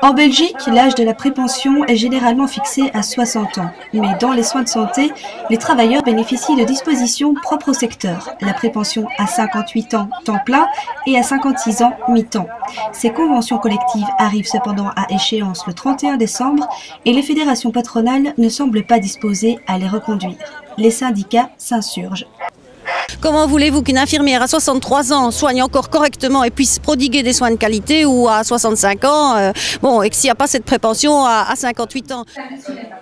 En Belgique, l'âge de la prépension est généralement fixé à 60 ans. Mais dans les soins de santé, les travailleurs bénéficient de dispositions propres au secteur. La prépension à 58 ans temps plein et à 56 ans mi-temps. Ces conventions collectives arrivent cependant à échéance le 31 décembre et les fédérations patronales ne semblent pas disposées à les reconduire. Les syndicats s'insurgent. Comment voulez-vous qu'une infirmière à 63 ans soigne encore correctement et puisse prodiguer des soins de qualité, ou à 65 ans, et que s'il n'y a pas cette prépension à 58 ans?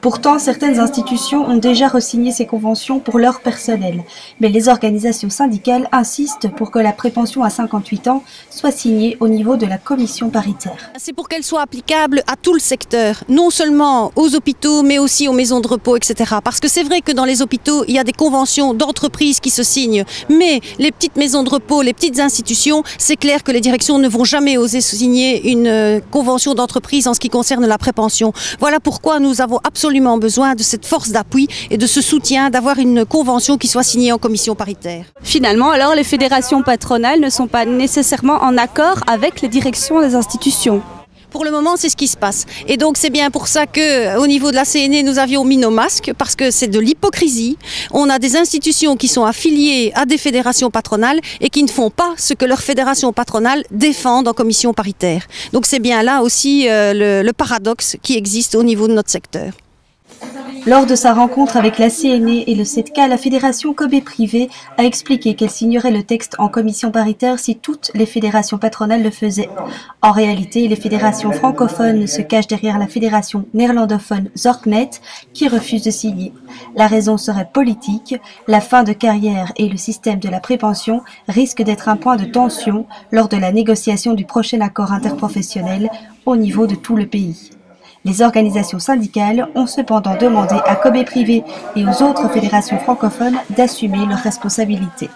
Pourtant, certaines institutions ont déjà re-signé ces conventions pour leur personnel. Mais les organisations syndicales insistent pour que la prépension à 58 ans soit signée au niveau de la commission paritaire. C'est pour qu'elle soit applicable à tout le secteur, non seulement aux hôpitaux, mais aussi aux maisons de repos, etc. Parce que c'est vrai que dans les hôpitaux, il y a des conventions d'entreprise qui se signent. Mais les petites maisons de repos, les petites institutions, c'est clair que les directions ne vont jamais oser signer une convention d'entreprise en ce qui concerne la prépension. Voilà pourquoi nous avons absolument besoin de cette force d'appui et de ce soutien, d'avoir une convention qui soit signée en commission paritaire. Finalement, alors, les fédérations patronales ne sont pas nécessairement en accord avec les directions des institutions. Pour le moment, c'est ce qui se passe. Et donc, c'est bien pour ça qu'au niveau de la CNE, nous avions mis nos masques, parce que c'est de l'hypocrisie. On a des institutions qui sont affiliées à des fédérations patronales et qui ne font pas ce que leurs fédérations patronales défendent en commission paritaire. Donc, c'est bien là aussi le paradoxe qui existe au niveau de notre secteur. Lors de sa rencontre avec la CNE et le CEDCA, la fédération Kobe Privé a expliqué qu'elle signerait le texte en commission paritaire si toutes les fédérations patronales le faisaient. En réalité, les fédérations francophones se cachent derrière la fédération néerlandophone Zorgnet qui refuse de signer. La raison serait politique. La fin de carrière et le système de la prépension risquent d'être un point de tension lors de la négociation du prochain accord interprofessionnel au niveau de tout le pays. Les organisations syndicales ont cependant demandé à Kobe Privé et aux autres fédérations francophones d'assumer leurs responsabilités.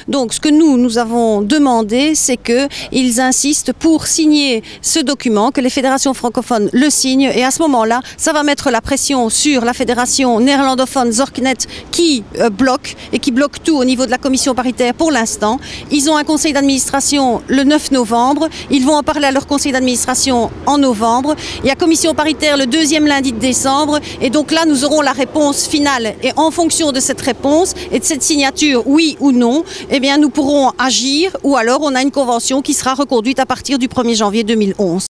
Donc, ce que nous avons demandé, c'est qu'ils insistent pour signer ce document, que les fédérations francophones le signent. Et à ce moment-là, ça va mettre la pression sur la fédération néerlandophone Zorgnet qui bloque et qui bloque tout au niveau de la commission paritaire pour l'instant. Ils ont un conseil d'administration le 9 novembre. Ils vont en parler à leur conseil d'administration en novembre. Il y a commission paritaire le 2e lundi de décembre. Et donc là, nous aurons la réponse finale. Et en fonction de cette réponse et de cette signature, oui ou non, eh bien, nous pourrons agir, ou alors on a une convention qui sera reconduite à partir du 1er janvier 2011.